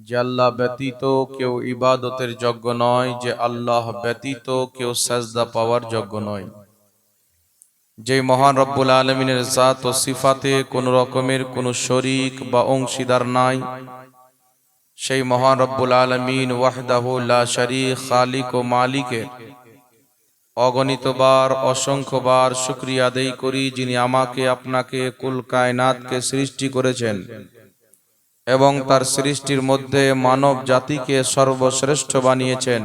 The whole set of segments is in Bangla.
যে আল্লাহ ব্যতীত কেউ ইবাদতের যোগ্য নয়, যে আল্লাহ ব্যতীত কেউ সাজদা পাওয়ার যোগ্য নয়, যে মহান রব্বুল আলামিনের জাত ও সিফাতে কোন রকমের কোন শরীক বা অংশীদার নাই, সেই মহান রব্বুল আলামিন ওয়াহদাহু লা শারীক খালিক ও মালিকের অগণিতবার অসংখ্যবার শুকরিয়া আদায় করি, যিনি আমাকে আপনাকে কুল কায়নাতকে সৃষ্টি করেছেন এবং তার সৃষ্টির মধ্যে মানব জাতিকে সর্বশ্রেষ্ঠ বানিয়েছেন।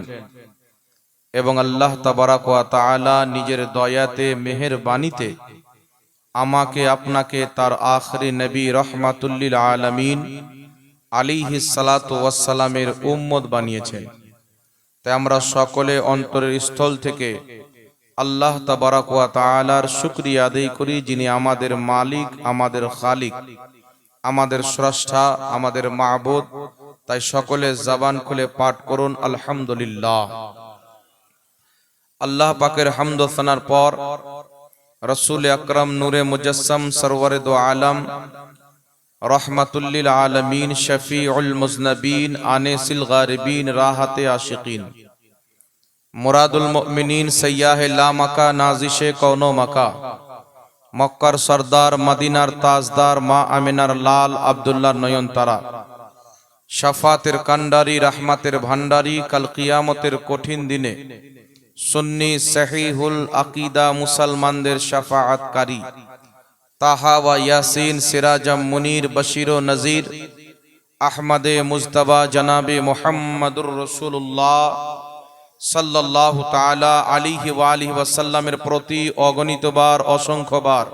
এবং আল্লাহ তাবারাক ওয়া তাআলা নিজের দয়াতে মেহেরবানিতে আমাকে আপনাকে তার আখরি নবী রহমাতুল লিল আলামিন আলাইহিস সালাতু ওয়াস সালামের উম্মত বানিয়েছেন। তাই আমরা সকলে অন্তরের স্থল থেকে আল্লাহ তাবারাক ওয়া তাআলার শুকরিয়া আদায় করি, যিনি আমাদের মালিক, আমাদের খালিক, আমাদের স্রষ্টা, আমাদের মাবুদ। তাই সকলে জবান খুলে পাঠ করুন আলহামদুলিল্লাহ। আল্লাহ পাকের হামদ ও সানার পর রাসূল আকরাম নূরে মুজাসসাম সরওয়ারে দো আলম রহমাতুল লিল আলামিন শফিউল মুজনবিন আনিসিল গারিবিন রাহাতে আশিকিন মুরাদুল মুমিনিন সাইয়াহে লা মাকা নাজিশে কওনো মাকা মক্কার সরদার মদিনার তাজদার মা আমিনার লাল আব্দুল্লাহ নয়নতারা শাফাতের কান্ডারি রহমতের ভান্ডারি কাল কিয়ামতের কঠিন দিনে সুন্নি সহিহুল আকীদা মুসলমানদের শাফাআতকারী তাহা ওয়া ইয়াসিন সিরাজাম মুনির বশির ও নজির আহমদে মুজতবা জনাবে মুহাম্মদুর রাসূলুল্লাহ সাল্লাল্লাহু তাআলা আলাইহি ওয়া আলিহি ওয়াসাল্লামের প্রতি অগণিতবার অসংখ্যবার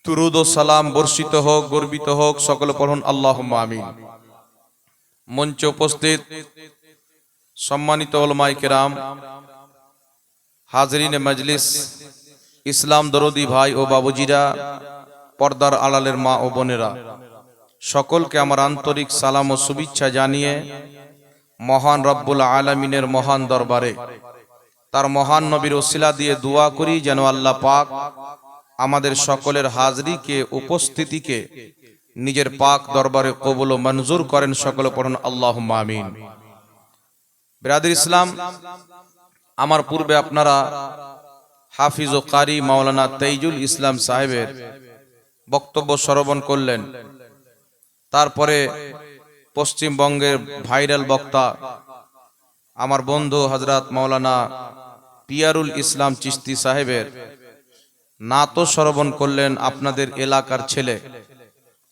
দুরূদ ও সালাম বর্ষিত হোক, গর্বিত হোক। সকলে পড়ুন আল্লাহুম্মা আমিন। মঞ্চে উপস্থিত সম্মানিত উলামায়ে কেরাম, হাজরিনে মজলিস, ইসলাম দরদি ভাই ও বাবুজিরা, পর্দার আড়ালের মা ও বোনেরা, সকলকে আমার আন্তরিক সালাম ও শুভেচ্ছা জানিয়ে মহান রব্বুল আলামিনের মহান দরবারে তার মহান নবীর ওসিলা দিয়ে দোয়া করি যেন আল্লাহ পাক আমাদের সকলের হাজরিকে, উপস্থিতিকে নিজের পাক দরবারে কবুল ও মঞ্জুর করেন। সকলে পড়ুন আল্লাহুম্মা আমিন। বিরাদর ইসলাম, আমার পূর্বে আপনারা হাফিজ ও কারি মাওলানা তাইজুল ইসলাম সাহেবের বক্তব্য শ্রবণ করলেন। তারপরে পশ্চিমবঙ্গের ভাইরাল বক্তা আমার বন্ধু হযরত মাওলানা পিয়ারুল ইসলাম চিশতি সাহেবের নাত শ্রবণ করলেন। আপনাদের এলাকার ছেলে,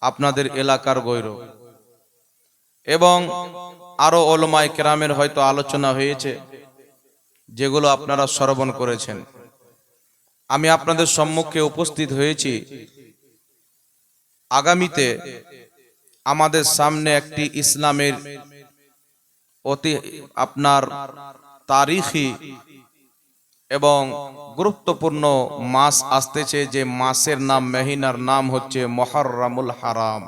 আপনাদের এলাকার গৌরব, এবং আরো উলামায়ে কেরামের হয়তো আলোচনা হয়েছে যেগুলো আপনারা শ্রবণ করেছেন। আমি আপনাদের সম্মুখে উপস্থিত হয়েছি আগামীতে আমাদের সামনে একটি ইসলামের অতি তারিখী এবং গুরুত্বপূর্ণ মাস আসতেছে, যে মাসের নাম, মহিনার নাম হচ্ছে মুহররমুল হারাম।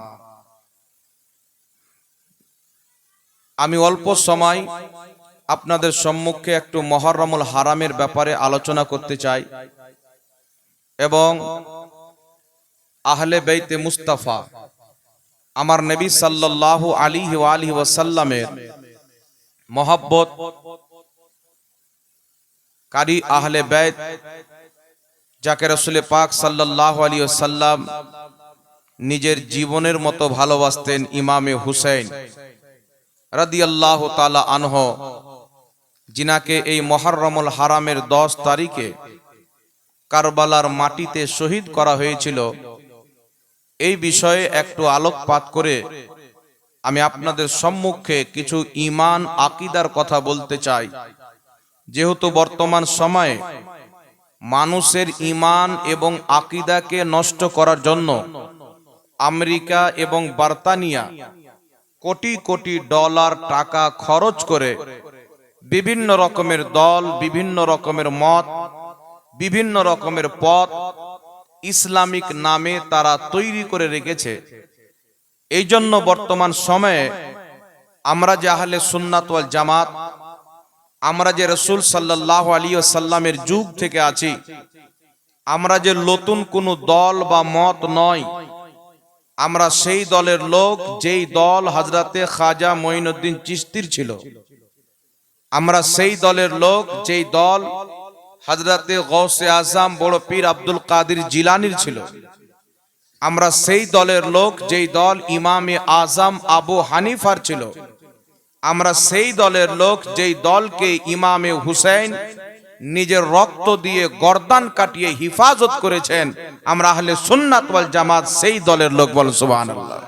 আমি অল্প সময় আপনাদের সম্মুখে একটু মুহররমুল হারামের ব্যাপারে আলোচনা করতে চাই এবং আহলে বাইতে মুস্তাফা আমার নবী সাল্লাল্লাহু আলাইহি ওয়া আলিহি ওয়াসাল্লামের মহব্বত কারী আহলে বাইত, যাকে রাসূল পাক সাল্লাল্লাহু আলাইহি ওয়াসাল্লাম নিজের জীবনের মতো ভালোবাসতেন, ইমামে হুসাইন রাদিয়াল্লাহু তাআলা আনহু, যিনাকে এই মুহররমুল হারামের 10 তারিখে কারবালার মাটিতে শহীদ করা হয়েছিল। এই বিষয়ে একটু আলোকপাত করে আমি আপনাদের সম্মুখে কিছু ঈমান আকীদার কথা বলতে চাই। যেহেতু বর্তমান সময়ে মানুষের ঈমান এবং আকীদাকে নষ্ট করার জন্য আমেরিকা এবং ব্রিটেনিয়া কোটি কোটি ডলার টাকা খরচ করে বিভিন্ন রকমের দল, বিভিন্ন রকমের মত, বিভিন্ন রকমের পথ ইসলামিক নামে তারা তৈরি করে রেখেছে। এই জন্য বর্তমান সময়ে আমরা যে আহলে সুন্নাত ওয়াল জামাত, আমরা যে রাসূল সাল্লাল্লাহু আলাইহি ওয়াসাল্লামের যুগ থেকে আছি, আমরা যে নতুন কোনো দল বা মত নয়, আমরা সেই দলের লোক যেই দল হযরতে খাজা মঈনুদ্দিন চিশতির ছিল। আমরা সেই দলের লোক যেই দল হযরতে গৌসে আজম বড় পীর আব্দুল কাদের জিলানীর ছিল। আমরা সেই দলের লোক যেই দল ইমামে আজম আবু হানিফার ছিল। আমরা সেই দলের লোক যেই দলকে ইমামে হুসাইন নিজের রক্ত দিয়ে গর্দান কাটিয়ে হিফাজত করেছেন। আমরা আহলে সুন্নাত ওয়াল জামাত সেই দলের লোক, বল সুবহানাল্লাহ।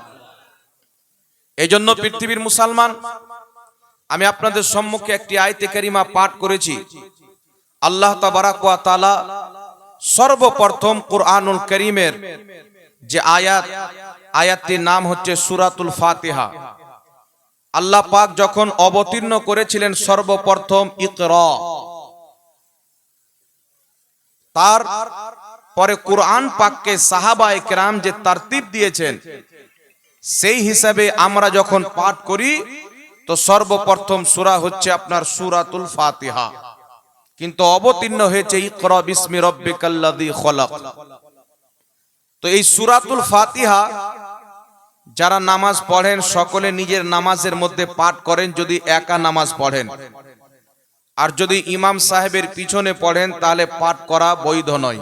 এজন্য পৃথিবীর মুসলমান, আমি আপনাদের সম্মুখে একটি আয়াতে কারিমা পাঠ করেছি। আল্লাহ তাবারাক ওয়া তাআলা সর্বপ্রথম কুরআনুল কারীমের যে আয়াতটির নাম হচ্ছে সূরাতুল ফাতিহা। আল্লাহ পাক যখন অবতীর্ণ করেছিলেন সর্বপ্রথম ইকরা, তার পরে কুরআন পাককে সাহাবায়ে কেরাম যে তারতিব দিয়েছেন, সেই হিসাবে আমরা যখন পাঠ করি তো সর্বপ্রথম সূরা হচ্ছে আপনার সূরাতুল ফাতিহা, কিন্তু অবতীর্ণ হয়েছে ইকরা বিসমি রাব্বিকাল্লাযী খলাক। তো এই সূরাতুল ফাতিহা যারা নামাজ পড়েন সকলে নিজের নামাজের মধ্যে পাঠ করেন, যদি একা নামাজ পড়েন। আর যদি ইমাম সাহেবের পিছনে পড়েন তাহলে পাঠ করা বৈধ নয়,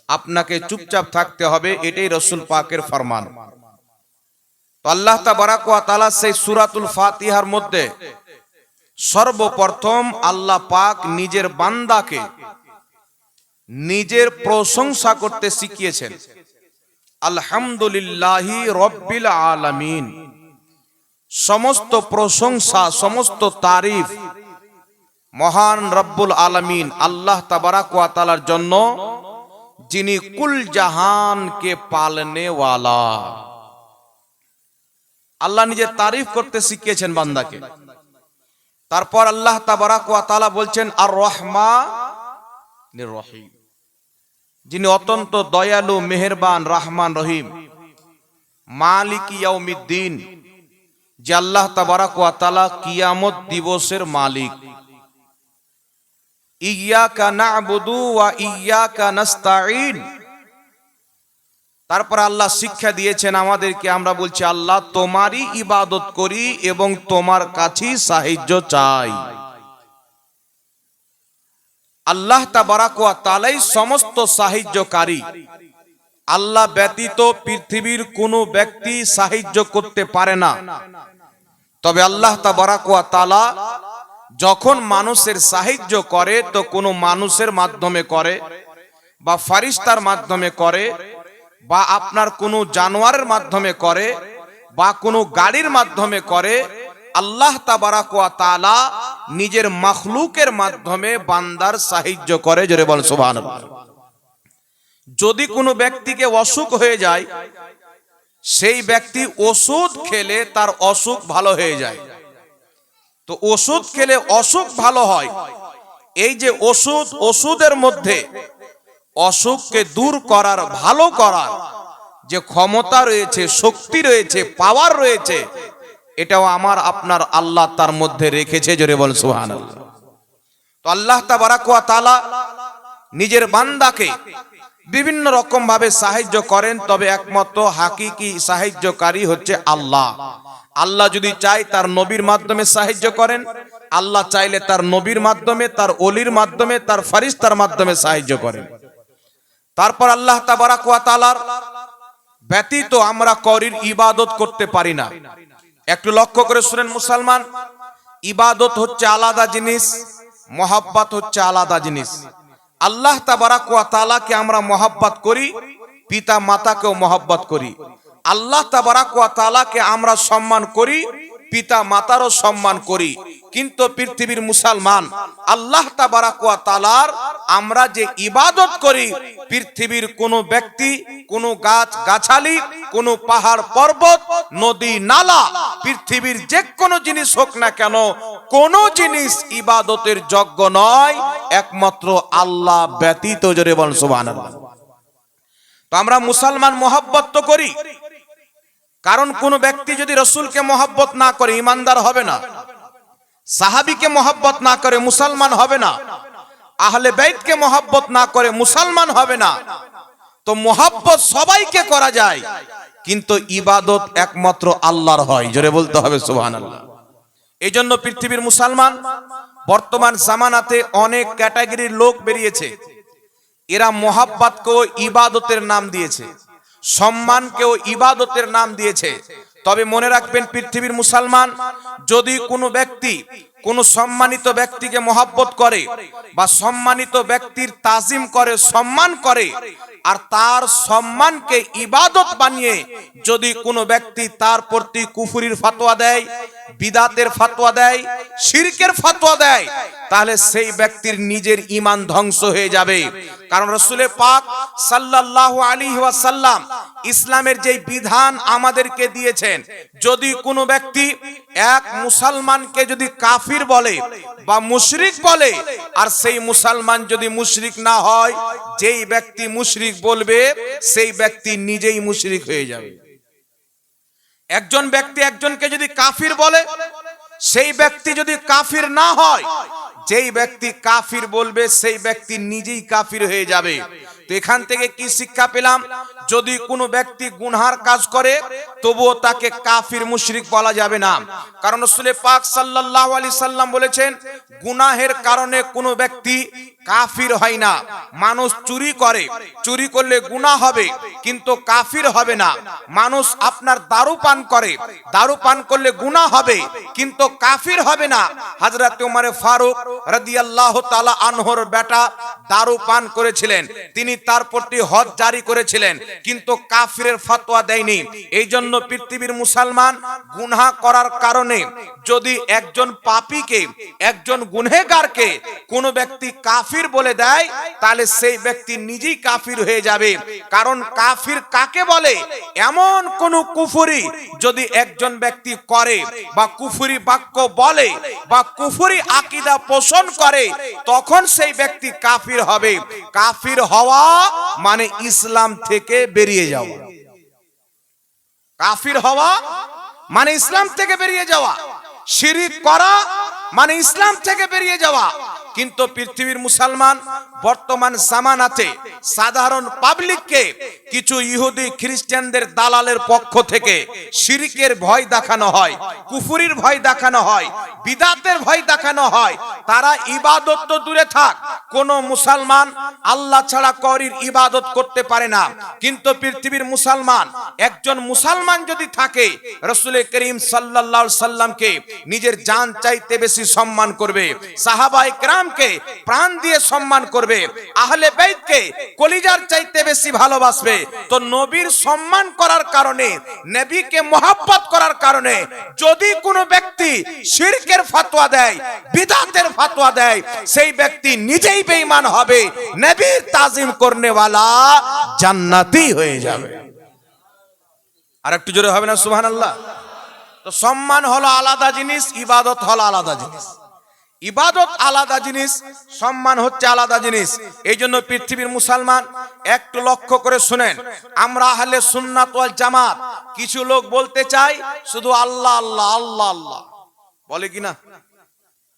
আপনাকে চুপচাপ থাকতে হবে, এটাই রাসূল পাকের ফরমান। তো আল্লাহ তাবারাক ওয়া তাআলা সেই সূরাতুল ফাতিহার মধ্যে সর্বপ্রথম আল্লাহ পাক নিজের বান্দাকে নিজের প্রশংসা করতে শিখিয়েছেন। আলহামদুলিল্লাহি রাব্বিল আলামিন, সমস্ত প্রশংসা সমস্ত তারিফ মহান রব্বুল আলামিন আল্লাহ তাবারাক ওয়া তাআলার জন্য, যিনি কুল জাহানকে পালনে ওয়ালা। আল্লাহ নিজের তারিফ করতে শিখিয়েছেন বান্দাকে। তারপর আল্লাহ তাবারাক ওয়া তাআলা বলছেন আর রহমানির রহিম, যিনি অত্যন্ত দয়ালু মেহেরবান রহমান রহিম। মালিক ইয়াউমিদ্দিন, যে আল্লাহ তাবারাক ওয়া তাআলা কিয়ামত দিবসের মালিক। ইয়্যাকা না'বুদু ওয়া ইয়্যাকা নাস্তাঈন, তারপর আল্লাহ শিক্ষা দিয়েছেন আমাদেরকে, আমরা বলছি আল্লাহ তোমারই ইবাদত করি এবং তোমার কাছেই সাহায্য চাই। আল্লাহ তাবারাক ওয়া তাআলাই সমস্ত সাহায্যকারী। আল্লাহ ব্যতীত পৃথিবীর কোনো ব্যক্তি সাহায্য করতে পারে না। তবে আল্লাহ তাবারাক ওয়া তাআলা যখন মানুষের সাহায্য করে তো কোনো মানুষের মাধ্যমে করে, বা ফারিস্তার মাধ্যমে করে, বা আপনার কোনো জানোয়ারের মাধ্যমে করে, বা কোনো গাড়ির মাধ্যমে করে। আল্লাহ তাবারাক ওয়া তাআলা নিজের মাখলুকের মাধ্যমে বান্দার সাহায্য করে, জোরে বল সুবহানাল্লাহ। যদি কোনো ব্যক্তিকে অসুখ হয়ে যায়, সেই ব্যক্তি ওষুধ খেলে তার অসুখ ভালো হয়ে যায়। তো ওষুধ খেলে অসুখ ভালো হয়, এই যে ওষুধের মধ্যে অসুখকে দূর করার, ভালো করার যে ক্ষমতা রয়েছে, শক্তি রয়েছে, পাওয়ার রয়েছে, এটাও আমার আপনার আল্লাহ তার মধ্যে রেখেছে, জোরে বল সুবহানাল্লাহ। তো আল্লাহ তাবারাক ওয়া তাআলা নিজের বান্দাকে বিভিন্ন রকম ভাবে সাহায্য করেন, তবে একমাত্র হাকিকি সাহায্যকারী হচ্ছে আল্লাহ। আল্লাহ যদি চায় তার নবীর মাধ্যমে সাহায্য করেন, আল্লাহ চাইলে তার নবীর মাধ্যমে, তার ওলির মাধ্যমে, তার ফারিস্তার মাধ্যমে সাহায্য করেন। তারপর আল্লাহ তাবারাক ওয়া তাআলার ব্যতীত আমরা কারোর ইবাদত করতে পারি না। একটু লক্ষ্য করে শুনেন মুসলমান, ইবাদত হচ্ছে আলাদা জিনিস, মহব্বত হচ্ছে আলাদা জিনিস। আল্লাহ তাবারাক ওয়া তাআলাকে আমরা মহব্বত করি, পিতা মাতাকেও মহব্বত করি। আল্লাহ তাবারাক ওয়া তাআলাকে আমরা সম্মান করি, পিতা মাতারও সম্মান করি। কিন্তু পৃথিবীর মুসলমান, আল্লাহ তাবারাক ওয়া তাআলার আমরা যে ইবাদত করি, পৃথিবীর কোনো ব্যক্তি, কোনো গাছ গাছালি, কোনো পাহাড় পর্বত, নদী নালা, পৃথিবীর যে কোনো জিনিস হোক না কেন, কোনো জিনিস ইবাদতের যোগ্য নয় একমাত্র আল্লাহ ব্যতীত, জোরে বল সুবহানাল্লাহ। তো আমরা মুসলমান মহব্বত তো করি, কারণ কোন ব্যক্তি যদি রাসূলকে মহব্বত না করে ঈমানদার হবে না, সাহাবীকে মহব্বত না করে মুসলমান হবে না, আহলে বাইতকে মহব্বত না করে মুসলমান হবে না। তো মহব্বত সবাইকে করা যায়, কিন্তু ইবাদত একমাত্র আল্লাহর হয়। জোরে বলতে হবে সুবহানাল্লাহ। এই জন্য পৃথিবীর মুসলমান বর্তমান জামানাতে অনেক ক্যাটাগরির লোক বেরিয়েছে। এরা মোহাব্বতকেও ইবাদতের নাম দিয়েছে, সম্মানকেও ইবাদতের নাম দিয়েছে। তবে মনে রাখবেন পৃথিবীর মুসলমান, যদি কোনো ব্যক্তি কোনো সম্মানিত ব্যক্তিকে মহব্বত করে বা সম্মানিত ব্যক্তির তাজিম করে, সম্মান করে, আর তার সম্মানকে ইবাদত বানিয়ে যদি কোনো ব্যক্তি তার প্রতি কুফরির ফতোয়া দেয়, বিদাতের ফতোয়া দেয়, শিরকের ফতোয়া দেয়, তাহলে সেই ব্যক্তির নিজের ঈমান ধ্বংস হয়ে যাবে। কারণ রাসূল পাক সাল্লাল্লাহু আলাইহি ওয়াসাল্লাম ইসলামের যে বিধান আমাদেরকে দিয়েছেন, যদি কোনো ব্যক্তি এক মুসলমানকে যদি কাফির বলে বা মুশরিক বলে, আর সেই মুসলমান যদি মুশরিক না হয়, যেই ব্যক্তি মুশরিক বলবে সেই ব্যক্তি নিজেই মুশরিক হয়ে যাবে। একজন ব্যক্তি একজনকে যদি কাফির বলে, সেই ব্যক্তি যদি কাফির না হয়, যেই ব্যক্তি কাফির বলবে সেই ব্যক্তি নিজেই কাফির হয়ে যাবে। তো এখান থেকে কি শিক্ষা পেলাম? যদি কোনো ব্যক্তি গুনহার কাজ করে তবুও তাকে কাফির মুশরিক বলা যাবে না। কারণ রাসূল পাক সাল্লাল্লাহু আলাইহি সাল্লাম বলেছেন, গুনাহের কারণে কোনো ব্যক্তি কাফির হয় না। মানুষ চুরি করে, চুরি করলে গুনাহ হবে কিন্তু কাফির হবে না। মানুষ আপনার দারু পান করে, দারু পান করলে গুনাহ হবে কিন্তু কাফির হবে না। হযরত ওমর ফারুক রাদিয়াল্লাহু তাআলা আনহুর বেটা দারু পান করেছিলেন, তিনি তার প্রতি হদ জারি করেছিলেন কিন্তু কাফিরের ফতোয়া দেয়নি। এই জন্য পৃথিবীর মুসলমান গুনাহ করার কারণে যদি একজন পাপীকে, একজন গুনহেগারকে কোনো ব্যক্তি কাফির বলে দেয়, তাহলে সেই ব্যক্তি নিজেই কাফির হয়ে যাবে। কারণ কাফির কাকে বলে? এমন কোন কুফরি যদি একজন ব্যক্তি করে বা কুফরি বাক্য বলে বা কুফরি আকীদা পোষণ করে, তখন সেই ব্যক্তি কাফির হবে। কাফির হওয়া মানে ইসলাম থেকে বেরিয়ে যাওয়া। কাফির হওয়া মানে ইসলাম থেকে বেরিয়ে যাওয়া। শিরিক করা মানে ইসলাম থেকে বেরিয়ে যাওয়া। কিন্তু পৃথিবীর মুসলমান বর্তমান জামানাতে সাধারণ পাবলিককে কিছু ইহুদি খ্রিস্টানদের দালালের পক্ষ থেকে শিরকের ভয় দেখানো হয়, কুফরির ভয় দেখানো হয়, বিদাতের ভয় দেখানো হয়। তারা ইবাদত তো দূরে থাক, কোন মুসলমান আল্লাহ ছাড়া কারোর ইবাদত করতে পারে না। কিন্তু পৃথিবীর মুসলমান, একজন মুসলমান যদি থাকে, রাসূল করিম সাল্লাল্লাহু আলাইহি সাল্লামকে নিজের জান চাইতে বেশি সম্মান করবে, সাহাবায়ে কেরামকে প্রাণ দিয়ে সম্মান করবে, আহলে বাইতকে কলিজার চাইতে বেশি ভালোবাসবে। তো নবীর সম্মান করার কারণে, নবীকে মহব্বত করার কারণে যদি কোনো ব্যক্তি শিরকের ফতোয়া দেয়, বিদআতের ফতোয়া দেয়, সেই ব্যক্তি নিজেই বেঈমান হবে, নবীর তাজিম করনে वाला জান্নাতি হয়ে যাবে। আর একটু জোরে হবে না সুবহানাল্লাহ? তো সম্মান হলো আলাদা জিনিস, ইবাদত হলো আলাদা জিনিস। ইবাদত আলাদা জিনিস, সম্মান হচ্ছে আলাদা জিনিস। এই জন্য পৃথিবীর মুসলমান একটু লক্ষ্য করে শুনেন, আমরা আহলে সুন্নাত ওয়াল জামাত কিছু লোক বলতে চাই শুধু আল্লাহ আল্লাহ আল্লাহ আল্লাহ, বলে কিনা?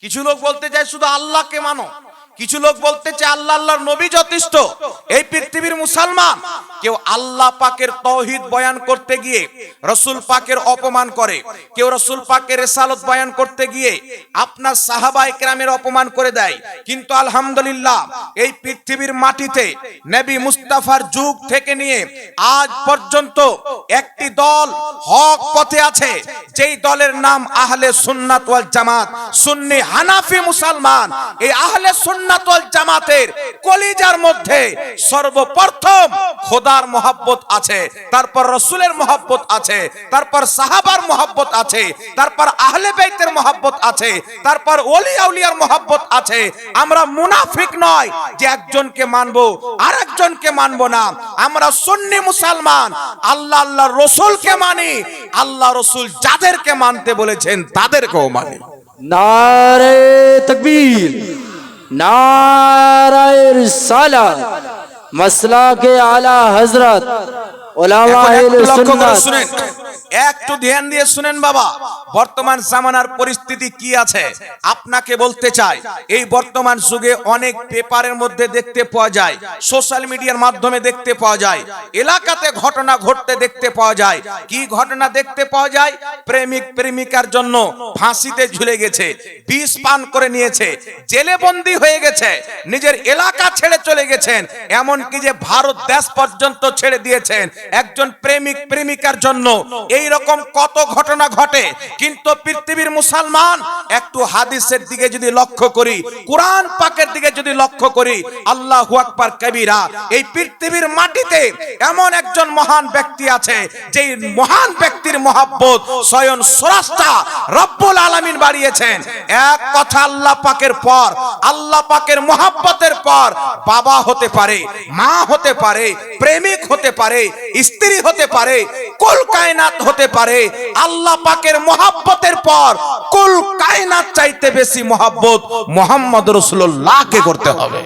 কিছু লোক বলতে চায় শুধু আল্লাহকে মানো, কিছু লোক বলতে চায় আল্লাহ আল্লাহর নবী যথেষ্ট। এই পৃথিবীর মুসলমান কেউ আল্লাহ পাকের তাওহীদ বয়ান করতে গিয়ে রাসূল পাকের অপমান করে, কেউ রাসূল পাকের রিসালাত বয়ান করতে গিয়ে আপনার সাহাবায়ে কেরামের অপমান করে দেয়। কিন্তু আলহামদুলিল্লাহ এই পৃথিবীর মাটিতে নবী মুস্তাফার যুগ থেকে নিয়ে আজ পর্যন্ত একটি দল হক পথে আছে, যেই দলের নাম আহলে সুন্নাত ওয়াল জামাত, সুন্নি হানাফি মুসলমান। এই আহলে সুন্নাত ওয়াল জামাতের কলিজার মধ্যে সর্বপ্রথম খোদার মহব্বত আছে, তারপর রাসূলের মহব্বত আছে, তারপর সাহাবার মহব্বত আছে, তারপর আহলে বাইতের মহব্বত আছে, তারপর ওলি আউলিয়ার মহব্বত আছে। আমরা মুনাফিক নয় যে একজনকে মানবো আর একজনকে মানবো না। আমরা সুন্নি মুসলমান, আল্লাহ আল্লাহর রাসূলকে মানি, আল্লাহ রাসূল যাদেরকে মানতে বলেছেন তাদেরকেও মানি। নারে তাকবীর, নারায়ে রিসালাত, মাসলাকে আলা হযরত উলামা আহলে সুন্নাত। একটু ধ্যান দিয়ে শুনেন বাবা, বর্তমান জামানার পরিস্থিতি কি আছে আপনাকে বলতে চাই। এই বর্তমান যুগে অনেক পেপারের মধ্যে দেখতে পাওয়া যায়, সোশ্যাল মিডিয়ার মাধ্যমে দেখতে পাওয়া যায়, এলাকাতে ঘটনা ঘটতে দেখতে পাওয়া যায়। কি ঘটনা দেখতে পাওয়া যায়? প্রেমিক প্রেমিকার জন্য ফাঁসিতে ঝুলে গেছে, বিষ পান করে নিয়েছে, জেলে বন্দী হয়ে গেছে, নিজের এলাকা ছেড়ে চলে গেছেন, এমনকি যে ভারত দেশ পর্যন্ত ছেড়ে দিয়েছেন একজন প্রেমিক প্রেমিকার জন্য। এই রকম কত ঘটনা ঘটে। কিন্তু পৃথিবীর মুসলমান একটু হাদিসের দিকে যদি লক্ষ্য করি, কোরআন পাকের দিকে যদি লক্ষ্য করি, আল্লাহু আকবার কবীরা, এই পৃথিবীর মাটিতে এমন একজন মহান ব্যক্তি আছে, যেই মহান ব্যক্তির মহব্বত স্বয়ং স্রষ্টা রব্বুল আলামিন বাড়িয়েছেন। এক কথা, আল্লাহ পাকের পর, আল্লাহ পাকের মহব্বতের পর বাবা হতে পারে, মা হতে পারে, প্রেমিক হতে পারে, স্ত্রী হতে পারে, কুল কায়নাত হতে পারে। আল্লাহ পাকের মহব্বতের পর কুল কায়নাত চাইতে বেশি মহব্বত মুহাম্মদ রাসূলুল্লাহকে করতে হবে,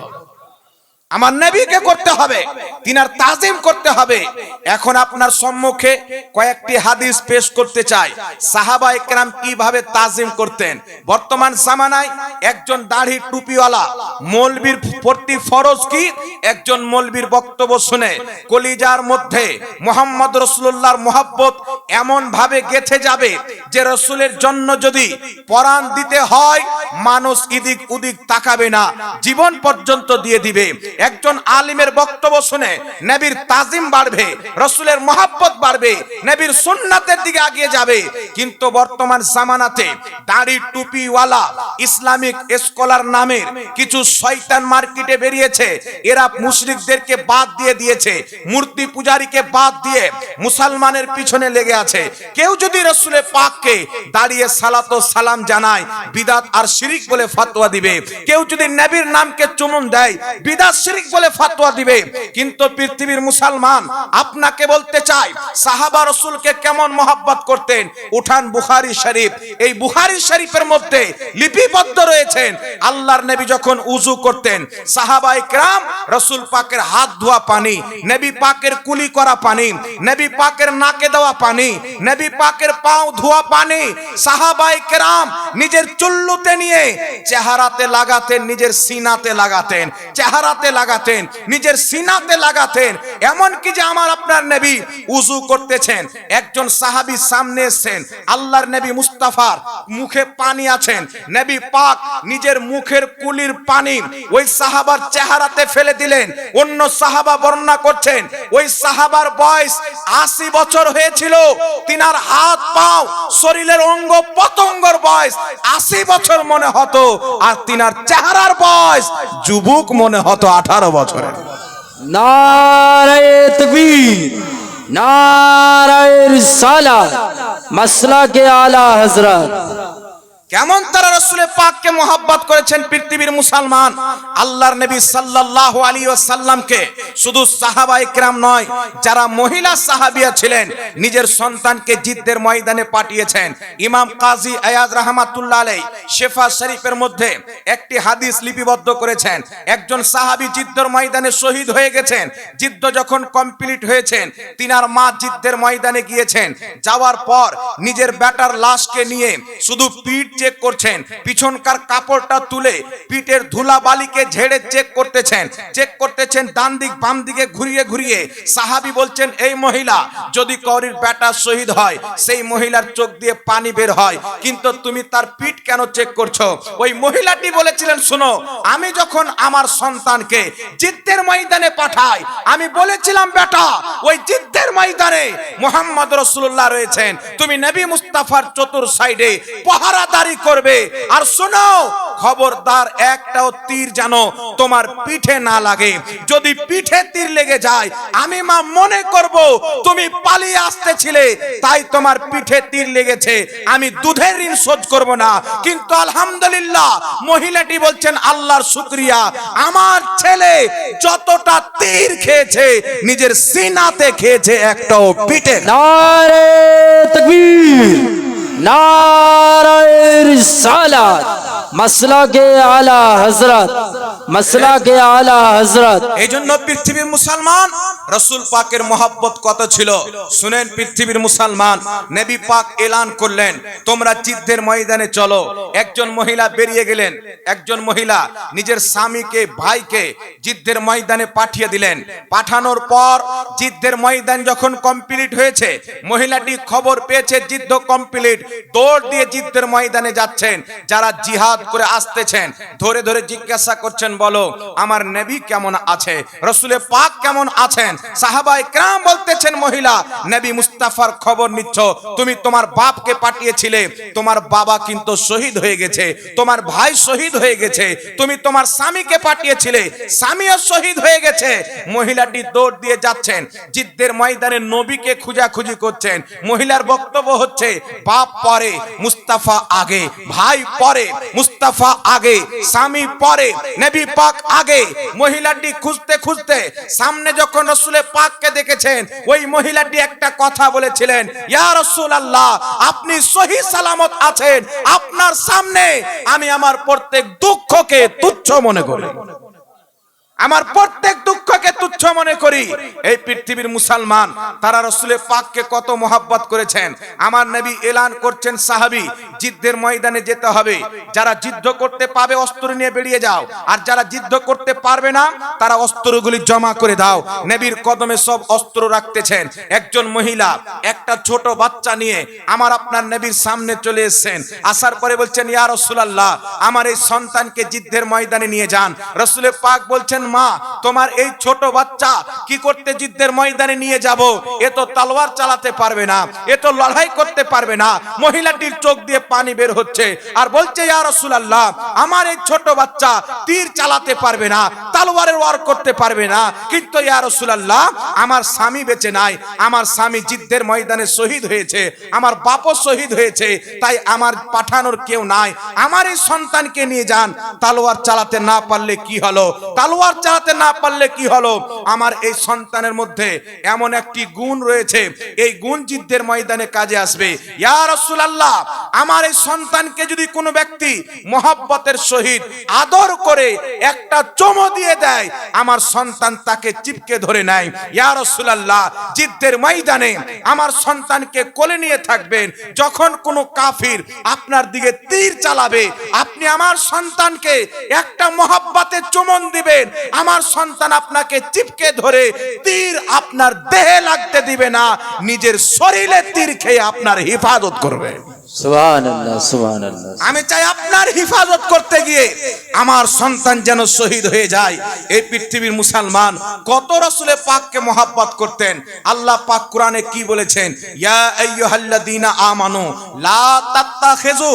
আমার নবীকে করতে হবে, তিনার তাজিম করতে হবে। এখন আপনার সম্মুখে কয়েকটি হাদিস পেশ করতে চাই, সাহাবায়ে কেরাম কিভাবে তাজিম করতেন। বর্তমান জামানায় একজন দাড়ি টুপিওয়ালা মৌলবীর প্রতি ফরজ কি? একজন মৌলবীর বক্তব্য শুনে কলিজার মধ্যে মুহাম্মদ রাসূলুল্লাহর মহব্বত এমন ভাবে গেঁথে যাবে যে রাসূলের জন্য যদি পরাণ দিতে হয় মানুষ এদিক ওদিক তাকাবে না, জীবন পর্যন্ত দিয়ে দিবে। একজন আলিমের বক্তব্য শুনে নবীর তাজিম বাড়বে, রাসূলের মহব্বত বাড়বে, নবীর সুন্নাতের দিকে এগিয়ে যাবে। কিন্তু বর্তমান জামানাতে দাড়ি টুপিওয়ালা ইসলামিক স্কলার নামের কিছু শয়তান মার্কেটে বেরিয়েছে। এরা মুশরিকদেরকে বাদ দিয়ে দিয়েছে, মূর্তি পূজারীকে বাদ দিয়ে মুসলমানের পিছনে লেগে আছে। কেউ যদি রাসূলের পাককে দাঁড়িয়ে সালাত ও সালাম জানায়, বিদআত আর শিরক বলে ফতোয়া দিবে। কেউ যদি নবীর নামকে চুমুন দেয়, বিদআত শিরক বলে ফতোয়া দিবে। কিন্তু পৃথিবীর মুসলমান আপনাকে বলতে চাই, সাহাবা রাসূলকে কেমন মহব্বত করতেন। উঠান বুখারী শরীফ, এই বুখারী শরীফের মধ্যে লিপিবদ্ধ রয়েছেন আল্লাহর নবী যখন উযু করতেন, সাহাবায়ে কেরাম রাসূল পাকের হাত ধোয়া পানি, নবী পাকের কুলি করা পানি, নবী পাকের নাকে দেওয়া পানি, নবী পাকের পাও ধোয়া পানি সাহাবায়ে কেরাম নিজের চুল্লুতে নিয়ে চেহারাতে লাগাতেন, নিজের সিনাতে লাগাতেন, চেহারাতে লাগাতেন, নিজের সিনাতে লাগাতেন। এমন কি যে আমার আপনার নবী উযু করতেছেন, একজন সাহাবী সামনে এসেছেন, আল্লাহর নবী মুস্তাফার মুখে পানি আছেন, নবী পাক নিজের মুখের কুলির পানি ওই সাহাবার চেহারাতে ফেলে দিলেন। অন্য সাহাবা বর্ণনা করছেন ওই সাহাবার বয়স 80 বছর হয়েছিল, তিনার হাত পাও শরীরের অঙ্গ পতঙ্গর বয়স 80 বছর মনে হতো, আর তিনার চেহারার বয়স যুবক মনে হতো 18 বছরের। नारे तकबीर, नारे रिसालत, मसला के आला हजरत। কেমন তারা রাসূলের পাককে মহব্বত করেছেন পৃথিবীর মুসলমান। আল্লাহর নবী সাল্লাল্লাহু আলাইহি ওয়াসাল্লামকে শুধু সাহাবায়ে কেরাম নয়, যারা মহিলা সাহাবিয়া ছিলেন নিজের সন্তানকে জিদ্দের ময়দানে পাঠিয়েছেন। ইমাম কাজী আয়াজ রাহমাতুল্লাহ আলাইহি শিফা শরীফের মধ্যে একটি হাদিস লিপিবদ্ধ করেছেন। একজন সাহাবী জিদ্দের ময়দানে শহীদ হয়ে গেছেন। জিদ্দ যখন কমপ্লিট হয়েছেন, তিনার মা জিদ্দের ময়দানে গিয়েছেন। যাওয়ার পর নিজের বেটার লাশকে নিয়ে শুধু পিঠ চেক করছেন, পিছনকার কাপড়টা তুলে পিঠের ধুলা বালিকে ঝেড়ে চেক করতেছেন, ডান দিক বাম দিকে ঘুরিয়ে ঘুরিয়ে। সাহাবী বলছেন, এই মহিলা যদি কওরির বেটা শহীদ হয় সেই মহিলার চোখ দিয়ে পানি বের হয়, কিন্তু তুমি তার পিঠ কেন চেক করছো? ওই মহিলাটি বলেছিলেন, শোনো, আমি যখন আমার সন্তানকে জিদ্দের ময়দানে পাঠাই, আমি বলেছিলাম বেটা ওই জিদ্দের ময়দানে মুহাম্মদ রাসূলুল্লাহ রয়েছেন, তুমি নবী মুস্তাফার চতুর সাইডে পাহারাদারি করবে। আর শোনো, খবরদার একটাও তীর যেন তোমার পিঠে না লাগে। যদি পিঠে তীর লেগে যায়, আমি মা মনে করব তুমি পালিয়ে আসতেছিলে, তাই তোমার পিঠে তীর লেগেছে, আমি দুধের ঋণ শোধ করব না। কিন্তু আলহামদুলিল্লাহ মহিলাটি বলছেন, আল্লাহর শুকরিয়া, আমার ছেলে যতটা তীর খেয়েছে নিজের সিনাতে খেয়েছে, একটাও পিঠে। नारे तकबीर, नारे रिसालत, मसला के आला हजरत। मसला के आला हजरत। এই জন্য পৃথিবীর মুসলমান রাসূল পাকের মহব্বত কত ছিল শুনেন। পৃথিবীর মুসলমান নবী পাক এলান করলেন তোমরা যুদ্ধের ময়দানে চলো। একজন মহিলা বেরিয়ে গেলেন, একজন মহিলা নিজের স্বামীকে ভাইকে যুদ্ধের ময়দানে পাঠিয়ে দিলেন। পাঠানোর পর যুদ্ধের ময়দান যখন কমপ্লিট হয়েছে, মহিলাটি খবর পেয়েছে যুদ্ধ কমপ্লিট, দৌড় দিয়ে যুদ্ধের ময়দানে যাচ্ছেন। যারা জিহাদ করে আসতেছেন ধরে ধরে জিজ্ঞাসা করছেন, বলো আমার নবী কেমন আছে, রাসূলে পাক কেমন আছেন। সাহাবায়ে কেরাম বলতেছেন, মহিলা নবী মুস্তাফার খবর নিচ্ছ, তুমি তোমার বাপকে পাঠিয়েছিলে, তোমার বাবা কিন্তু শহীদ হয়ে গেছে, তোমার ভাই শহীদ হয়ে গেছে। তুমি তোমার স্বামীকে পাঠিয়েছিলে, স্বামীও শহীদ হয়ে গেছে। মহিলাটি দৌড় দিয়ে যাচ্ছেন যুদ্ধের ময়দানে, নবীকে খোঁজাখুঁজি করছেন। মহিলার বক্তব্য হচ্ছে, বাপ পরে মুস্তাফা আগে, ভাই পরে মুস্তাফা আগে, স্বামী পরে, নবী পাক আগে। মহিলাটি খুঁজতে খুঁজতে সামনে যখন রাসূলে পাককে দেখেছেন, ওই মহিলাটি একটা কথা বলেছিলেন, ইয়া রাসূলুল্লাহ আপনি সহি সালামত আছেন, আপনার সামনে আমি আমার প্রত্যেক দুঃখকে তুচ্ছ মনে করি, আমার প্রত্যেক দুঃখকে তুচ্ছ মনে করি। এই পৃথিবীর মুসলমান তারা রাসূলে পাককে কত মহব্বত করেছেন। আমার নবী এলান করছেন, সাহাবী যুদ্ধের ময়দানে যেতে হবে, যারা যুদ্ধ করতে পাবে অস্ত্র নিয়ে বেরিয়ে যাও, আর যারা যুদ্ধ করতে পারবে না তারা অস্ত্রগুলি জমা করে দাও। নবীর কদমে সব অস্ত্র রাখতেছেন। একজন মহিলা একটা ছোট বাচ্চা নিয়ে আমার আপনার নবীর সামনে চলে এসেছেন। আসার পরে বলছেন, ইয়া রাসূলুল্লাহ আমার এই সন্তানকে যুদ্ধের ময়দানে নিয়ে যান। রাসূলে পাক বলছেন, মা তোমার এই ছোট বাচ্চা কি করতে যুদ্ধের ময়দানে নিয়ে যাব, এ তো তলোয়ার চালাতে পারবে না, এ তো লড়াই করতে পারবে না। মহিলাটির চোখ দিয়ে পানি বের হচ্ছে আর বলছে, ইয়া রাসূলুল্লাহ আমার এই ছোট বাচ্চা তীর চালাতে পারবে না, তলোয়ারের ওয়ার করতে পারবে না, কিন্তু ইয়া রাসূলুল্লাহ আমার স্বামী বেঁচে নাই, আমার স্বামী যুদ্ধের ময়দানে শহীদ হয়েছে, আমার বাপও শহীদ হয়েছে, তাই আমার পাঠানোর কেউ নাই, আমার এই সন্তানকে নিয়ে যান। তলোয়ার চালাতে না পারলে কি হলো, তলোয়ার চালাতে না পারলে কি হলো, আমার এই সন্তানের মধ্যে এমন একটি গুণ রয়েছে, এই গুণ যুদ্ধের ময়দানে কাজে আসবে। ইয়া রাসূলুল্লাহ আমার এই সন্তানকে যদি কোনো ব্যক্তি মহব্বতের সহিত আদর করে একটা চুমো দিয়ে দেয়, আমার সন্তান তাকে চিপকে ধরে নেয়। ইয়া রাসূলুল্লাহ যুদ্ধের ময়দানে আমার সন্তানকে কোলে নিয়ে থাকবেন, যখন কোনো কাফির আপনার দিকে তীর চালাবে আপনি আমার সন্তানকে একটা মহব্বতের চুমন দিবেন, আমার সন্তান আপনাকে চিপকে ধরে তীর আপনার দেহে লাগতে দিবে না, নিজের শরীরে তীর খেয়ে আপনার হিফাজত করবে। সুবহানাল্লাহ সুবহানাল্লাহ। আমি চাই আপনার হিফাজত করতে গিয়ে আমার সন্তান যেন শহীদ হয়ে যায়। এই পৃথিবীর মুসলমান কত রাসূলে পাককে মহব্বত করতেন। আল্লাহ পাক কোরআনে কি বলেছেন, ইয়া আইয়ুহাল্লাযীনা আমানু লা তাত্তাখিযু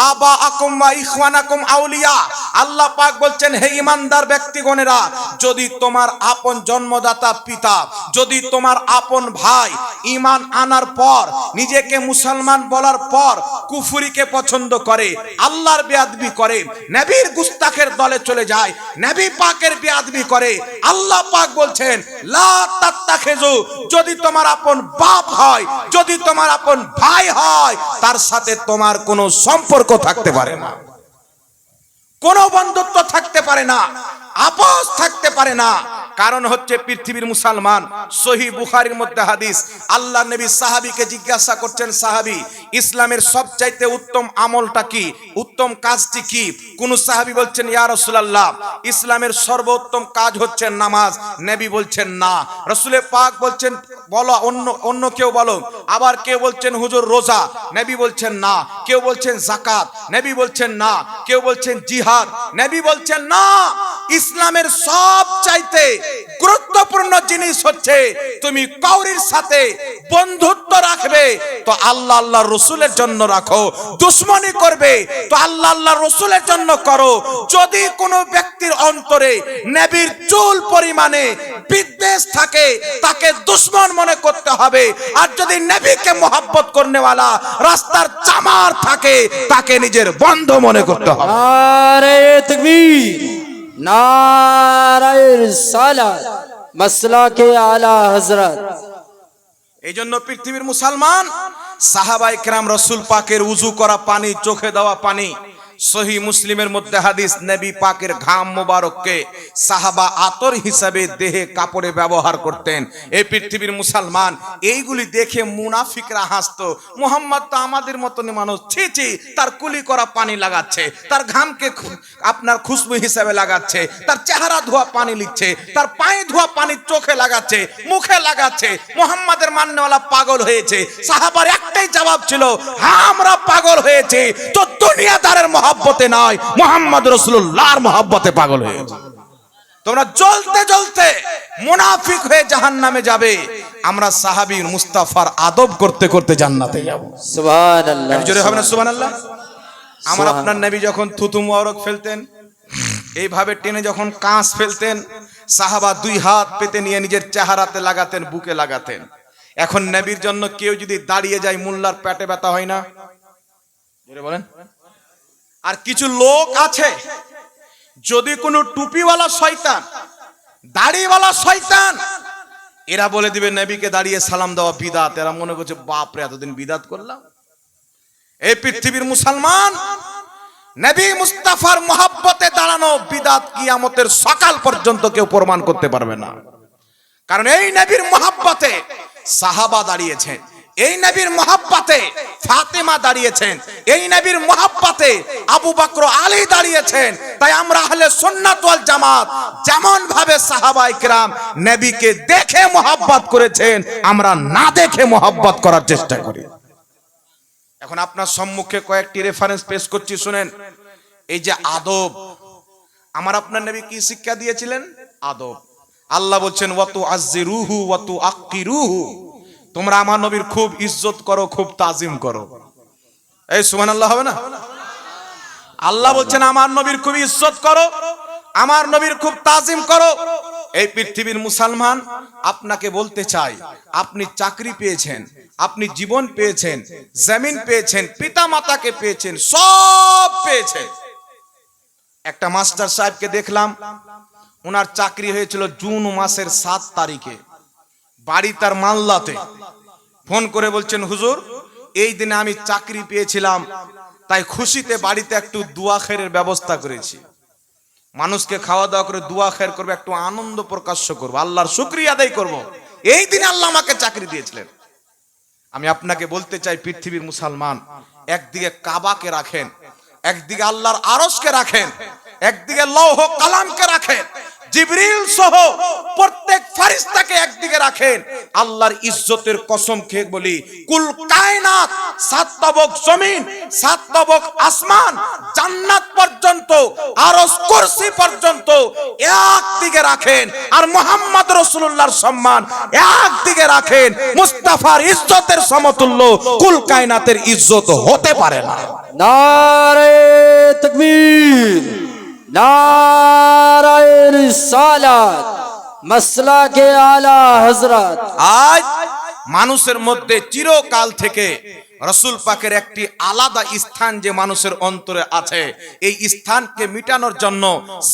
আবাআকুম ওয়া ইখওয়ানাকুম আউলিয়া। আল্লাহ পাক বলছেন, হে ঈমানদার ব্যক্তিগণেরা, যদি তোমার আপন জন্মদাতা পিতা, যদি তোমার আপন ভাই ঈমান আনার পর নিজেকে মুসলমান বলার পর কুফরিকে পছন্দ করে, আল্লাহর বেয়াদবি করে, নবীর গুস্তাখের দলে চলে যায়, নবী পাকের বেয়াদবি করে, আল্লাহ পাক বলছেন লা তাত্তাখিযু, যদি তোমার আপন বাপ হয়, যদি তোমার আপন ভাই হয়, তার সাথে তোমার কোনো সম্পর্ক থাকতে পারে না, কোনো বন্ধুত্ব থাকতে পারে না, আপোষ থাকতে পারে না। কারণ হচ্ছে পৃথিবীর মুসলমান, সহিহ বুখারীর মধ্যে হাদিস, আল্লাহ নবী সাহাবীকে জিজ্ঞাসা করছেন, সাহাবী ইসলামের সবচাইতে উত্তম আমলটা কি, উত্তম কাজটি কি? কোন সাহাবী বলছেন, ইয়া রাসূলুল্লাহ ইসলামের সর্বোত্তম কাজ হচ্ছে নামাজ। নবী বলছেন না। রাসূলে পাক বলছেন, বলো অন্য কেউ বলো। আবার কেউ বলছেন হুজুর রোজা, নবী বলছেন না। কেউ বলছেন যাকাত, নবী বলছেন না। কেউ বলছেন জিহাদ, নবী বলছেন না। ইসলামের সবচাইতে গুরুত্বপূর্ণ জিনিস হচ্ছে তুমি কাউরির সাথে বন্ধুত্ব রাখবে তো আল্লাহ আল্লাহর রাসূলের জন্য রাখো, দুশমনি করবে তো আল্লাহ আল্লাহর রাসূলের জন্য করো। যদি কোনো ব্যক্তির অন্তরে নবীর চুল পরিমাণে বিদ্বেষ থাকে তাকে দুশমন মনে করতে হবে, আর যদি নবীকে মহব্বত করনেওয়ালা রাস্তার চামার থাকে তাকে নিজের বন্ধু মনে করতে হবে। नारे तकबीर, नारे रिसालत, मसला के आला हजरत। এই জন্য পৃথিবীর মুসলমান সাহাবায়ে কেরাম রাসূল পাকের উযু করা পানি, চোখে দেওয়া পানি, সহি মুসলিমের মধ্যে হাদিস, নবী পাকের ঘাম মোবারককে সাহাবা আতর হিসাবে দেহে কাপড়ে ব্যবহার করতেন। এই পৃথিবীর মুসলমান এইগুলি দেখে মুনাফিকরা হাসতো, মুহাম্মদ তো আমাদের মতনই মানুষ, ছি ছি, তার কুলি করা পানি লাগাচ্ছে, তার ঘামকে আপনার খুশবু হিসাবে লাগাচ্ছে, তার চেহারা ধোয়া পানি লিখছে, তার পায়ে ধোয়া পানি চোখে লাগাচ্ছে, মুখে লাগাচ্ছে, মুহাম্মাদের মাননেওয়ালা পাগল হয়েছে। সাহাবার একটাই জবাব ছিল, হ্যাঁ আমরা পাগল হয়েছে, তো দুনিয়াদারের মহব্বতে নয়, মুহাম্মদ রাসূলুল্লাহর মহব্বতে পাগল হয়েছে। তোমরা জ্বলতে জ্বলতে মুনাফিক হয়ে জাহান্নামে যাবে, আমরা সাহাবী মুস্তাফার আদব করতে করতে জান্নাতে যাব। সুবহানাল্লাহ, জোরে হবে না সুবহানাল্লাহ? আমার আপনার নবী যখন থুতু মুবারক ফেলতেন, এইভাবে টেনে যখন কাঁচ ফেলতেন, সাহাবা দুই হাত পেতে নিয়ে নিজের চেহারাতে লাগাতেন, বুকে লাগাতেন। এখন নবীর জন্য কেউ যদি দাঁড়িয়ে যায়, মোল্লার পেটে ব্যথা হয় না? জোরে বলেন। আর কিছু লোক আছে, যদি কোনো টুপিওয়ালা শয়তান, দাড়িওয়ালা শয়তান, এরা বলে দিবে নবীকে দাঁড়িয়ে সালাম দেওয়া বিদাত, এরা মনে করছে বাপ রে এতদিন বিদাত করলাম। এই পৃথিবীর মুসলমান, নবী মুস্তাফার মহব্বতে দাঁড়ানো বিদাত কিয়ামতের সকাল পর্যন্ত কেউ প্রমাণ করতে পারবে না। কারণ এই নবীর মহব্বতে সাহাবা দাঁড়িয়েছেন, এই নবীর মহব্বতে ফাতেমা দাঁড়িয়েছেন, এই নবীর মহব্বতে আবু বকর আলী দাঁড়িয়েছেন। তাই আমরা আহলে সুন্নাত ওয়াল জামাত যেমন ভাবে সাহাবায়ে কেরাম নবীকে দেখে মহব্বত করেছেন, আমরা না দেখে মহব্বত করার চেষ্টা করি। এখন আপনার সম্মুখে কয়েকটি রেফারেন্স পেশ করছি, শুনেন। এই যে আদব, আমার আপনার নবী কি শিক্ষা দিয়েছিলেন? আদব। আল্লাহ বলছেন ওয়াতু আযজিরুহু ওয়াতু আক্কিরুহু, তোমরা আমার নবীর খুব ইজ্জত করো, খুব তাজিম করো। এই সুবহানাল্লাহ হবে না? আল্লাহ বলছেন আমার নবীর খুব ইজ্জত করো, আমার নবীর খুব তাজিম করো। এই পৃথিবীর মুসলমান আপনাকে বলতে চাই, আপনি চাকরি পেয়েছেন, আপনি জীবন পেয়েছেন, জমিন পেয়েছেন, পিতা মাতাকে পেয়েছেন, সব পেয়েছেন। একটা মাস্টার সাহেবকে দেখলাম, ওনার চাকরি হয়েছিল জুন মাসের 7 তারিখে, বাড়ি তার মালদাতে। ফোন করে বলছেন হুজুর এই দিনে আমি চাকরি পেয়েছিলাম, তাই খুশিতে বাড়িতে একটু দোয়া খেরের ব্যবস্থা করেছি, মানুষকে খাওয়া দাওয়া করে দোয়া খের করবো, একটু আনন্দ প্রকাশ করবো, আল্লাহর শুকরিয়া আদায় করব। এই দিনে আল্লাহ আমাকে চাকরি দিয়েছিলেন। আমি আপনাকে বলতে চাই, পৃথিবীর মুসলমান একদিকে কাবাকে রাখেন, একদিকে আল্লাহর আরশকে রাখেন, একদিকে লৌহ কালামকে রাখেন, জিবরিল সহ প্রত্যেক ফেরেশতাকে একদিকে রাখেন। আল্লাহর ইজ্জতের কসম খেয়ে বলি, কুল কায়নাত, 7 তবক জমিন, 7 তবক আসমান, জান্নাত পর্যন্ত, আরশ কুরসি পর্যন্ত একদিকে রাখেন, আর মুহাম্মদ রাসূলুল্লাহর সম্মান একদিকে রাখেন। মুস্তাফার ইজ্জতের সমতুল্য কুল কায়নাতের ইজ্জত হতে পারে না। নারে তাকবীর, নারায়ে রিসালাত, মাসলাকে আলা হযরত। আজ মানুষের মধ্যে চিরকাল থেকে রাসূল পাকের একটি আলাদা স্থান যে মানুষের অন্তরে আছে, এই স্থানকে মিটানোর জন্য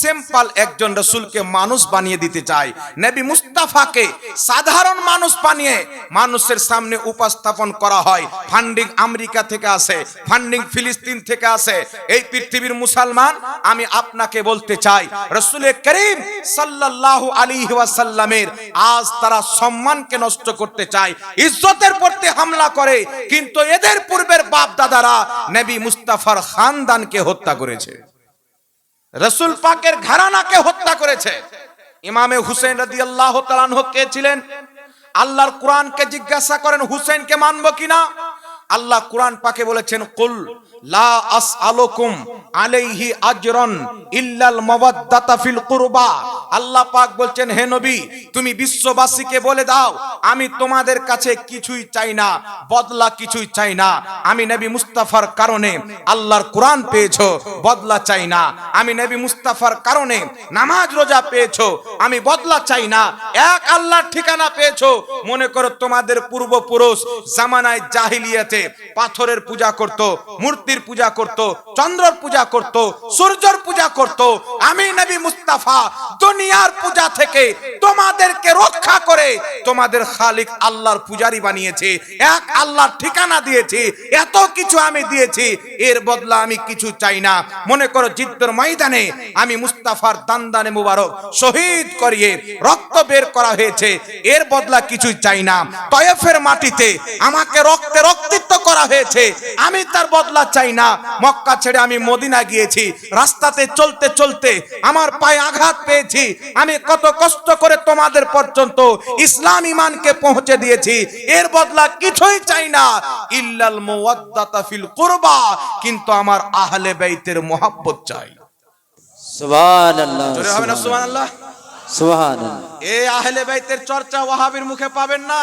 সিম্পল একজন রাসূলকে মানুষ বানিয়ে দিতে চায়। নবী মুস্তাফাকে সাধারণ মানুষ বানিয়ে মানুষের সামনে উপস্থাপন করা হয়। ফান্ডিং আমেরিকা থেকে আসে, ফান্ডিং ফিলিস্তিন থেকে আসে। এই পৃথিবীর মুসলমান, আমি আপনাকে বলতে চাই, রাসূল করিম সাল্লাল্লাহু আলাইহি ওয়াসাল্লামের আজ তারা সম্মানকে নষ্ট করতে চায়, ইজ্জতের প্রতি হামলা করে। কিন্তু এদের পূর্বের বাপ দাদারা নবী মুস্তাফার খানদানকে হত্যা করেছে, রাসূল পাকের ঘরানাকে হত্যা করেছে। ইমামে হুসেন রাদিয়াল্লাহু তাআলা আনহু কে ছিলেন? আল্লাহর কোরআনকে জিজ্ঞাসা করেন হুসেনকে মানবো কিনা। আল্লাহ কোরআন পাকে বলেছেন, কুল লা আসআলুকুম আলাইহি আজরান ইল্লাল মাওয়াদ্দাতা ফিল কুরবা। আল্লাহ পাক বলছেন, হে নবী তুমি বিশ্ববাসীকে বলে দাও, আমি তোমাদের কাছে কিছুই চাই না, বদলা কিছুই চাই না। আমি নবী মুস্তাফার কারণে আল্লাহর কোরআন পেয়েছো, বদলা চাই না। আমি নবী মুস্তাফার কারণে নামাজ রোজা পেয়েছো, আমি বদলা চাই না। এক আল্লাহর ঠিকানা পেয়েছো। মনে করো তোমাদের পূর্বপুরুষ জামানায় জাহিলিয়াতে পাথরের পূজা করত, মূর্তির পূজা করত, চন্দ্রর পূজা করত, সূর্যের পূজা করত। আমি নবী মুস্তাফা দুনিয়ার পূজা থেকে তোমাদেরকে রক্ষা করে তোমাদের খালিক আল্লাহর পূজারি বানিয়েছে, এক আল্লাহর ঠিকানা দিয়েছি, এত কিছু আমি দিয়েছি, এর বদলা আমি কিছু চাই না। মনে করো যুদ্ধের ময়দানে আমি মুস্তাফার দান্দানে মুবারক শহীদ করিয়ে রক্ত বের করা হয়েছে, এর বদলা কিছু চাই না। তয়েফের মাটিতে আমাকে রক্তে রক্তিত করা হয়েছে, আমি তার বদলা চাই না। মক্কা ছেড়ে আমি মদিনা গিয়েছি, রাস্তাতে চলতে চলতে আমার পায়ে আঘাত পেয়েছি, আমি কত কষ্ট করে তোমাদের পর্যন্ত ইসলাম ঈমানকে পৌঁছে দিয়েছি, এর বদলা কিছুই চাই না। ইল্লাল মুওয়াদ্দাতা ফিল কুরবা, কিন্তু আমার আহলে বাইতের মহব্বত চাই। সুবহানাল্লাহ, জোরে হবে না সুবহানাল্লাহ? সুবহানাল্লাহ। এই আহলে বাইতের চর্চা ওয়াহাবির মুখে পাবেন না।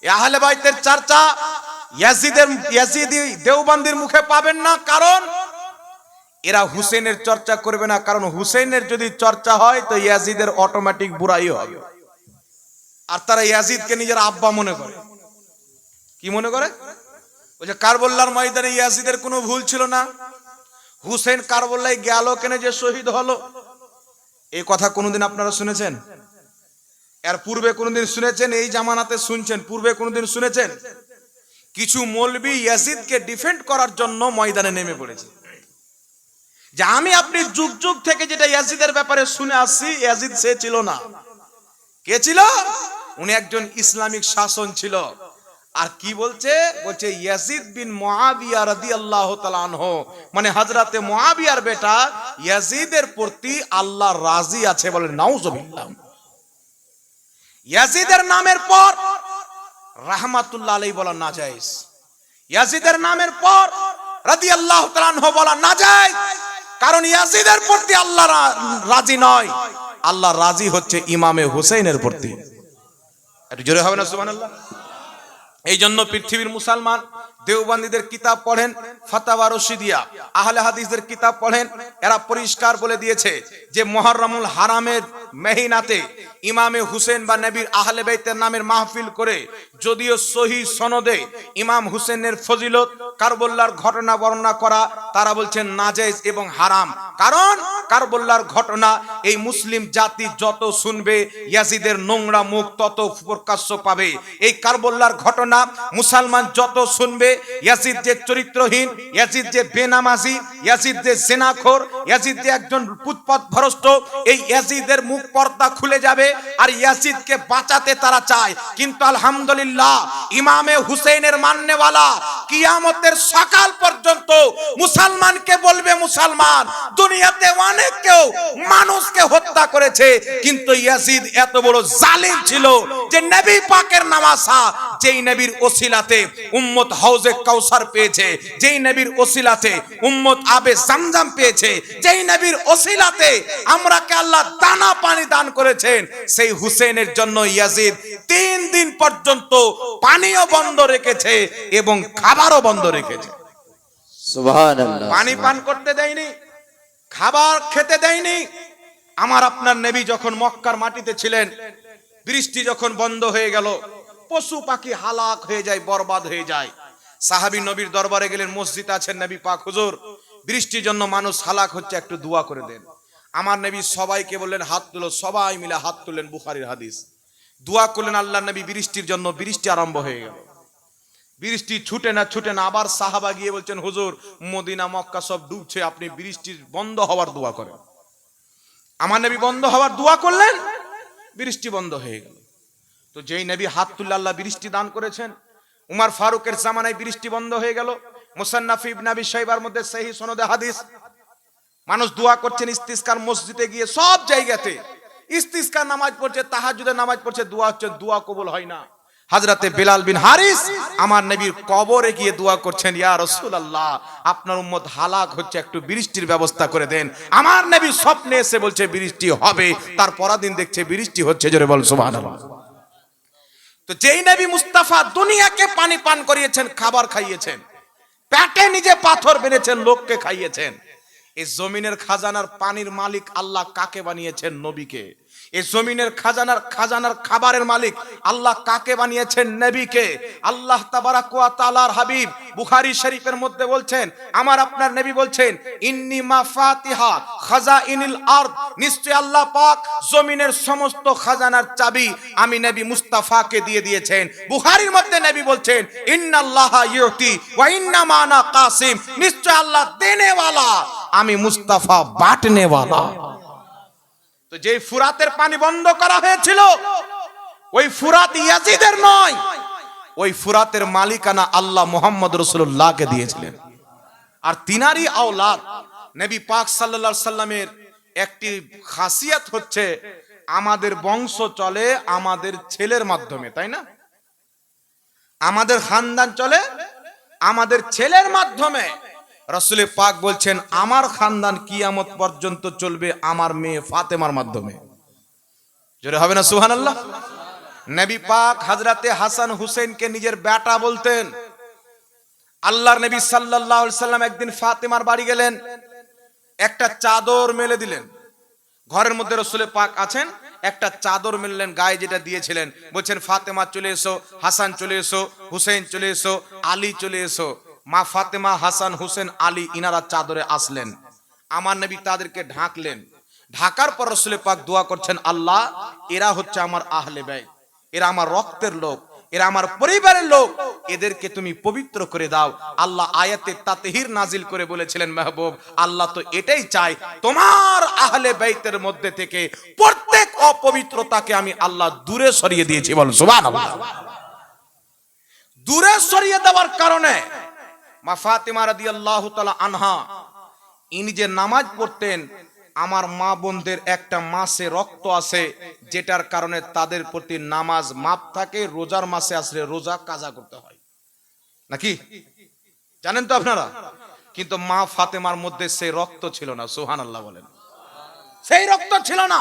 এই আহলে বাইতের চর্চা ইয়াজিদি দেওবন্দির মুখে পাবেন না, কারণ এরা হুসেনের চর্চা করবে না। কারণ হুসেনের যদি চর্চা হয় তো ইয়াজিদের অটোমেটিক বুড়াই হবে। আর তারা ইয়াজিদকে নিজের আব্বা মনে করে। কি মনে করে? ওই যে কারবালার ময়দানে ইয়াজিদের কোনো ভুল ছিল না, হুসেন কারবালায় গেল কেন যে শহীদ হলো, এই কথা কোনোদিন আপনারা শুনেছেন? এর পূর্বে কোনোদিন শুনেছেন? এই জামানাতে শুনছেন, পূর্বে কোনোদিন শুনেছেন? কিছু মৌলবি ইয়াজিদকে ডিফেন্ড করার জন্য ময়দানে নেমে পড়েছে। যে আমি আপনি যুগ যুগ থেকে যেটা ইয়াজিদের ব্যাপারে শুনে আসছি, ইয়াজিদ সে ছিল না। কে ছিল? উনি একজন ইসলামিক শাসন ছিল। আর কি বলছে? বলছে ইয়াজিদ বিন মুআবিয়া রাদিয়াল্লাহু তাআলা আনহু, মানে হযরতে মুআবিয়ার বেটা ইয়াজিদের প্রতি আল্লাহ রাজি আছে। বলে নাউজুবিল্লাহ। ইয়াজিদের নামের পর রাহমাতুল্লাহ আলাইহি বলা নাজায়েজ, ইয়াজিদের নামের পর রাদিয়াল্লাহু তাআলা আনহু বলা নাজায়েজ। কারণ ইয়াজিদের প্রতি আল্লাহ রাজি নয়, আল্লাহ রাজি হচ্ছে ইমামে হুসাইনের প্রতি। একটু জোরে হবে না সুবহানাল্লাহ? এই জন্য পৃথিবীর মুসলমান দেওবন্দীদের কিতাব পড়েন, ফাতাওয়া রশিদিয়া, আহলে হাদিসদের কিতাব পড়েন, এরা পরিষ্কার বলে দিয়েছে যে মুহররমুল হারামের মেহিনাতে ইমামে হুসেন বা নবীর আহলে বাইতের নামের মাহফিল করে, যদিও সহিহ সনদে ইমাম হুসেনের ফজিলত কারবালার ঘটনা বর্ণনা করা, তারা বলছেন নাজায়েজ এবং হারাম। কারণ কারবালার ঘটনা এই মুসলিম জাতি যত শুনবে, ইয়াজিদের নোংরা মুখ তত প্রকাশ্য পাবে। এই কারবালার ঘটনা মুসলমান যত শুনবে, ইয়াজিদ যে চরিত্রহীন, ইয়াজিদ যে বেনামাজি, ইয়াজিদ যে জিনাখোর, ইয়াজিদ যে একজন পুতপথ ভ্রষ্ট, এই ইয়াজিদের মুখ পর্দা খুলে যাবে। আর ইয়াজিদকে বাঁচাতে তারা চায়। কিন্তু আলহামদুলিল্লাহ ইমামে হুসেনের মাননেওয়ালা কিয়ামতের সকাল পর্যন্ত মুসলমানকে বলবে, মুসলমান দুনিয়াতে অনেক কেউ মানুষকে হত্যা করেছে, কিন্তু ইয়াজিদ এত বড় জালিম ছিল যে নবী পাকের নামাসা, যেই নবীর ওসিলাতে উম্মত হাউজে কাউসার পেয়েছে, যেই নবীর ওসিলাতে উম্মত আবে জামজাম পেয়েছে, যেই নবীর ওসিলাতে আমরাকে আল্লাহ দানা পানি দান করেছেন, সেই হুসেনের জন্য ইয়াজিদ 3 দিন পর্যন্ত পানিও বন্ধ রেখেছে এবং খাবারও বন্ধ রেখেছে। সুবহানাল্লাহ। পানি পান করতে দেয়নি, খাবার খেতে দেয়নি। আমার আপনার নবী যখন মক্কার মাটিতে ছিলেন, বৃষ্টি যখন বন্ধ হয়ে গেল, পশু পাখি হালাক হয়ে যায়, বরবাদ হয়ে যায়। সাহাবী নবীর দরবারে গেলেন, মসজিদ আছেন, নবী পাক হুজুর বৃষ্টির জন্য মানুষ হালাক হচ্ছে, একটু দোয়া করে দেন। আমার নবী সবাইকে বললেন হাত তুলো, সবাই মিলে হাত তুললেন, বুখারীর হাদিস। দোয়া করলেন আল্লাহ নবী বৃষ্টির জন্য, বৃষ্টি আরম্ভ হয়ে গেল। বৃষ্টি ছুটে না ছুটে না, আবার সাহাবা গিয়ে বলছেন হুজুর মদিনা মক্কা সব ডুবছে, আপনি বৃষ্টির বন্ধ হওয়ার দোয়া করেন। আমার নবী বন্ধ হওয়ার দোয়া করলেন, বৃষ্টি বন্ধ হয়ে গেল। তো যেই নবী হাত তুললে আল্লাহ বৃষ্টি দান করেছেন, উমর ফারুকের জামানায় বৃষ্টি বন্ধ হয়ে গেল। মুসান্নাফ ইবনে আবি শাইবার মধ্যে সহিহ সনদে হাদিস, মানুষ দোয়া করছেন ইস্তিসকার মসজিদে গিয়ে, সব জায়গাতে ইস্তিসকার নামাজ পড়ছে, তাহাজ্জুদের নামাজ পড়ছে, দোয়া হচ্ছে, দোয়া কবুল হয় না। হযরতে বেলাল বিন হারিস আমার নবীর কবরে গিয়ে দোয়া করছেন, ইয়া রাসূলুল্লাহ আপনার উম্মত হালাক হচ্ছে, একটু বৃষ্টির ব্যবস্থা করে দেন। আমার নবী স্বপ্নে এসে বলছে বৃষ্টি হবে, তার পরদিন দেখছে বৃষ্টি হচ্ছে। জোরে বল সুবহানাল্লাহ। তো যেই নবী মুস্তাফা দুনিয়াকে পানি পান করিয়েছেন, খাবার খাইয়েছেন, পেটে নিজে পাথর বেঁধেছেন, লোককে খাইয়েছেন, এই জমিনের খাজানার পানির মালিক আল্লাহ কাকে বানিয়েছেন? নবীকে। এই জমিনের খাজানার খাবারের মালিক আল্লাহ কাকে বানিয়েছেন? নবীকে। আল্লাহ তাবারাক ওয়া তাআলার হাবিব বুখারী শরীফের মধ্যে বলছেন, আমার আপনার নবী বলছেন, ইন্নী মাফাতিহা খাজাইনিল আরদ, নিশ্চয় আল্লাহ পাক জমিনের সমস্ত খাজানার চাবি আমি নবী মুস্তাফাকে দিয়ে দিয়েছেন। বুখারীর মধ্যে নবী বলছেন, ইন্নাল্লাহা ইউতি ওয়া ইন্নামা আনা কাসিম, নিশ্চয় আল্লাহ দেনেওয়ালা, আমি মুস্তাফা বাঁটনেওয়ালা। তো যেই ফুরাতের পানি বন্ধ করা হয়েছিল, ওই ফুরাত ইয়াজিদের নয়, ওই ফুরাতের মালিকানা আল্লাহ মুহাম্মদ রাসূলুল্লাহকে দিয়েছিলেন। আর তিনারই আওলাদ নবী পাক সাল্লাল্লাহু আলাইহি সাল্লামের একটি খাসিয়াত হচ্ছে, আমাদের বংশ চলে আমাদের ছেলের মাধ্যমে, তাই না? আমাদের খানদান চলে আমাদের ছেলের মাধ্যমে। রাসূল পাক বলছেন, আমার খানদান কিয়ামত পর্যন্ত চলবে আমার মেয়ে ফাতেমার মাধ্যমে। জোরে হবে না সুবহানাল্লাহ? নবী পাক হযরতে হাসান হুসেনকে নিজের বেটা বলতেন। আল্লাহর নবী সাল্লাল্লাহু আলাইহি সাল্লাম একদিন ফাতেমার বাড়ি গেলেন, একটা চাদর মেলে দিলেন। ঘরের মধ্যে রাসূল পাক আছেন, একটা চাদর মেললেন, গায়ে যেটা দিয়েছিলেন। বলছেন, ফাতেমা চলে এসো, হাসান চলে এসো, হুসেন চলে এসো, আলী চলে এসো। মা ফাতেমা, হাসান, হুসেন, আলী ইনারা চাদরে আসলেন। আমার নবী তাদেরকে ঢাকলেন। ঢাকার পর রাসূল পাক দোয়া করছেন, আল্লাহ এরা হচ্ছে আমার আহলে বাইত, এরা আমার রক্তের লোক, এরা আমার পরিবারের লোক, এদেরকে তুমি পবিত্র করে দাও। আল্লাহ আয়াতে তাতহির নাজিল করে বলেছিলেন, মেহবুব আল্লাহ তো এটাই চাই, তোমার আহলে বাইতের মধ্যে থেকে প্রত্যেক অপবিত্রতাকে আমি আল্লাহ দূরে সরিয়ে দিয়েছি। বলুন সুবহানাল্লাহ। দূরে সরিয়ে দেওয়ার কারণে মা ফাতেমা রাদিয়াল্লাহু তাআলা আনহা ইনি যে নামাজ পড়তেন, আমার মা বোনদের একটা মাসে রক্ত আছে, যেটার কারণে তাদের প্রতি নামাজ মাপ থাকে, রোজার মাসে আসলে রোজা কাজা করতে হয়, নাকি জানেন তো আপনারা? কিন্তু মা ফাতেমার মধ্যে সেই রক্ত ছিল না। সুবহানাল্লাহ বলেন। সেই রক্ত ছিল না।